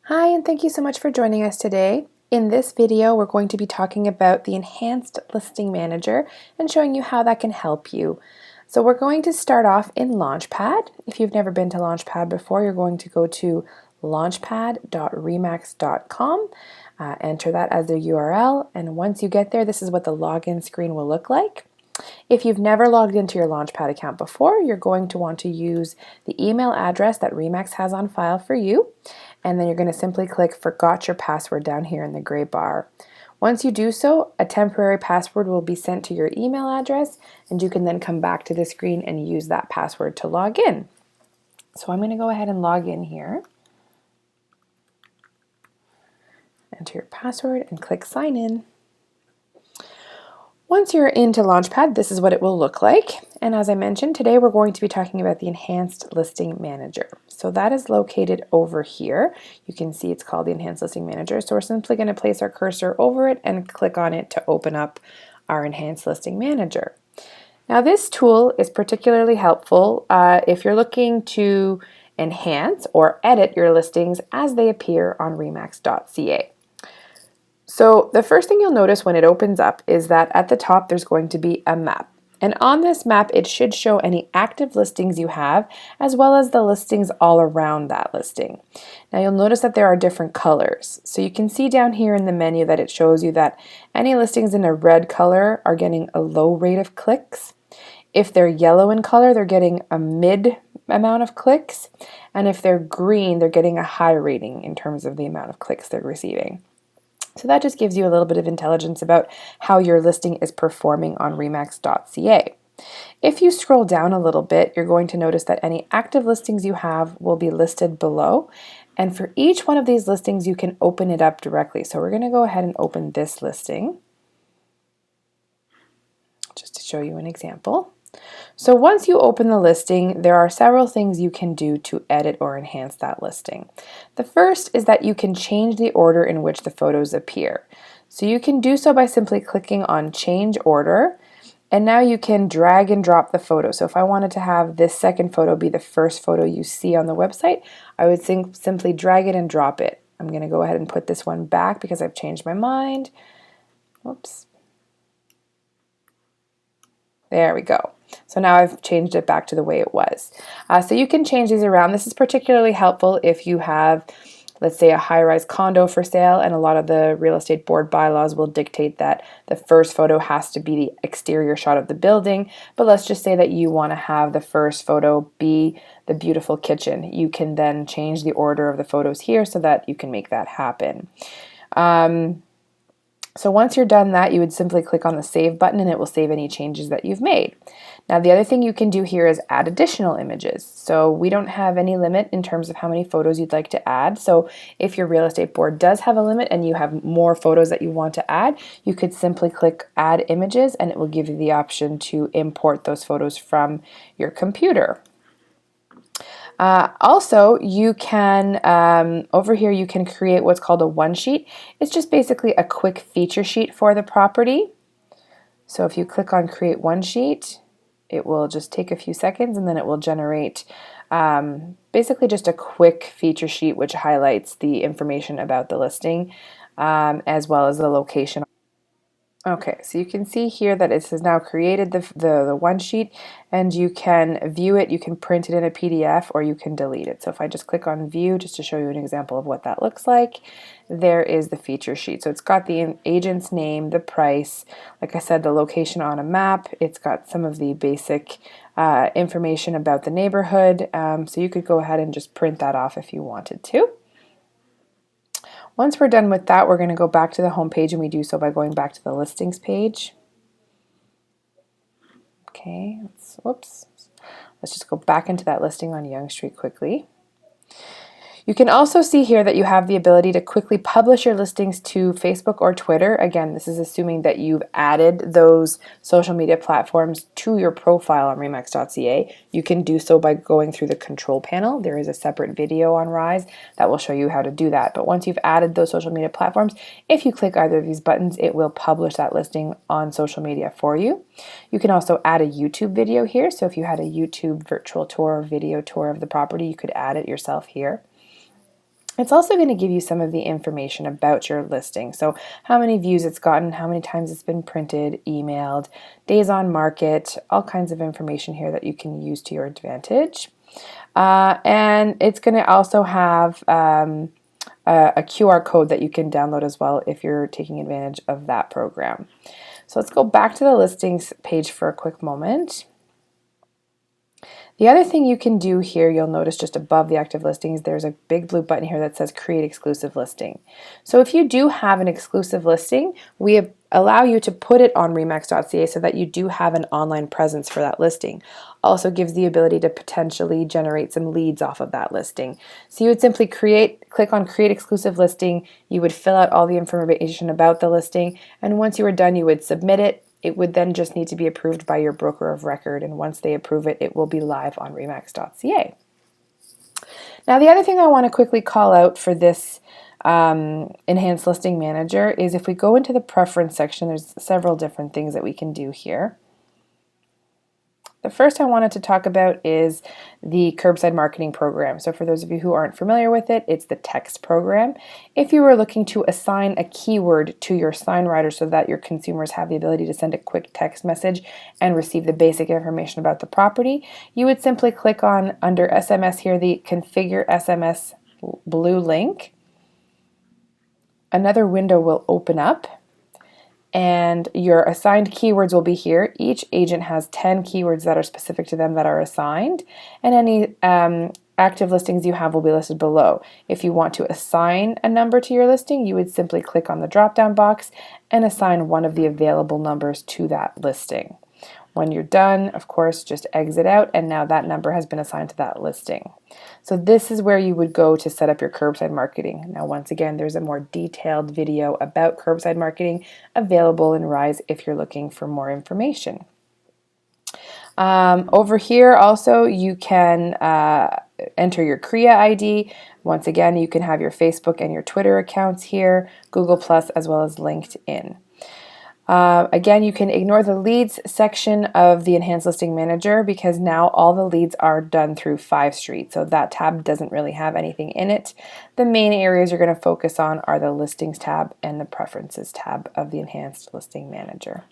Hi, and thank you so much for joining us today. In this video, we're going to be talking about the Enhanced Listing Manager and showing you how that can help you. So we're going to start off in Launchpad. If you've never been to Launchpad before, you're going to go to launchpad.remax.com, enter that as the URL, and once you get there, this is what the login screen will look like. If you've never logged into your Launchpad account before, you're going to want to use the email address that Remax has on file for you, and then you're going to simply click Forgot Your Password down here in the gray bar. Once you do so, a temporary password will be sent to your email address, and you can then come back to the screen and use that password to log in. So I'm going to go ahead and log in here. Enter your password and click Sign In. Once you're into Launchpad, this is what it will look like. And as I mentioned, today we're going to be talking about the Enhanced Listing Manager. So that is located over here. You can see it's called the Enhanced Listing Manager. So we're simply going to place our cursor over it and click on it to open up our Enhanced Listing Manager. Now this tool is particularly helpful if you're looking to enhance or edit your listings as they appear on remax.ca. So the first thing you'll notice when it opens up is that at the top there's going to be a map. And on this map it should show any active listings you have as well as the listings all around that listing. Now you'll notice that there are different colors. So you can see down here in the menu that it shows you that any listings in a red color are getting a low rate of clicks. If they're yellow in color, they're getting a mid amount of clicks. And if they're green, they're getting a high rating in terms of the amount of clicks they're receiving. So that just gives you a little bit of intelligence about how your listing is performing on remax.ca. If you scroll down a little bit, you're going to notice that any active listings you have will be listed below. And for each one of these listings, you can open it up directly. So we're going to go ahead and open this listing just to show you an example. So once you open the listing, there are several things you can do to edit or enhance that listing. The first is that you can change the order in which the photos appear. So you can do so by simply clicking on Change Order, and now you can drag and drop the photo. So if I wanted to have this second photo be the first photo you see on the website, I would simply drag it and drop it. I'm going to go ahead and put this one back because I've changed my mind. Whoops. There we go. So now I've changed it back to the way it was. So you can change these around. This is particularly helpful if you have, let's say, a high-rise condo for sale, and a lot of the real estate board bylaws will dictate that the first photo has to be the exterior shot of the building. But let's just say that you want to have the first photo be the beautiful kitchen. You can then change the order of the photos here so that you can make that happen. So once you're done that, you would simply click on the Save button and it will save any changes that you've made. Now the other thing you can do here is add additional images. So we don't have any limit in terms of how many photos you'd like to add. So if your real estate board does have a limit and you have more photos that you want to add, you could simply click Add Images and it will give you the option to import those photos from your computer. Also, you can, over here, you can create what's called a one sheet. It's just basically a quick feature sheet for the property. So if you click on Create One Sheet, it will just take a few seconds and then it will generate basically just a quick feature sheet which highlights the information about the listing as well as the location. Okay, so you can see here that it has now created the one sheet, and you can view it, you can print it in a PDF, or you can delete it. So if I just click on View, just to show you an example of what that looks like, there is the feature sheet. So it's got the agent's name, the price, like I said, the location on a map. It's got some of the basic information about the neighborhood, so you could go ahead and just print that off if you wanted to. Once we're done with that, we're going to go back to the home page, and we do so by going back to the listings page. Okay, whoops. Let's just go back into that listing on Yonge Street quickly. You can also see here that you have the ability to quickly publish your listings to Facebook or Twitter. Again, this is assuming that you've added those social media platforms to your profile on remax.ca. You can do so by going through the control panel. There is a separate video on Rise that will show you how to do that. But once you've added those social media platforms, if you click either of these buttons, it will publish that listing on social media for you. You can also add a YouTube video here. So if you had a YouTube virtual tour or video tour of the property, you could add it yourself here. It's also going to give you some of the information about your listing. So how many views it's gotten, how many times it's been printed, emailed, days on market, all kinds of information here that you can use to your advantage. And it's going to also have a QR code that you can download as well if you're taking advantage of that program. So let's go back to the listings page for a quick moment. The other thing you can do here, you'll notice just above the active listings, there's a big blue button here that says create exclusive listing. So if you do have an exclusive listing, we allow you to put it on remax.ca so that you do have an online presence for that listing. Also gives the ability to potentially generate some leads off of that listing. So you would simply click on create exclusive listing, you would fill out all the information about the listing, and once you were done, you would submit it. It would then just need to be approved by your broker of record, and once they approve it, it will be live on remax.ca. Now, the other thing I want to quickly call out for this enhanced listing manager is if we go into the preference section, there's several different things that we can do here. The first I wanted to talk about is the curbside marketing program. So for those of you who aren't familiar with it, it's the text program. If you were looking to assign a keyword to your sign writer so that your consumers have the ability to send a quick text message and receive the basic information about the property, you would simply click on under SMS here, the configure SMS blue link. Another window will open up, and your assigned keywords will be here. Each agent has 10 keywords that are specific to them that are assigned, and any active listings you have will be listed below. If you want to assign a number to your listing, you would simply click on the drop-down box and assign one of the available numbers to that listing. When you're done, of course, just exit out, and now that number has been assigned to that listing. So this is where you would go to set up your curbside marketing. Now, once again, there's a more detailed video about curbside marketing available in Rise if you're looking for more information. Over here also, you can enter your CREA ID. Once again, you can have your Facebook and your Twitter accounts here, Google+, as well as LinkedIn. Again, you can ignore the leads section of the Enhanced Listing Manager because now all the leads are done through 5 Street, so that tab doesn't really have anything in it. The main areas you're going to focus on are the Listings tab and the Preferences tab of the Enhanced Listing Manager.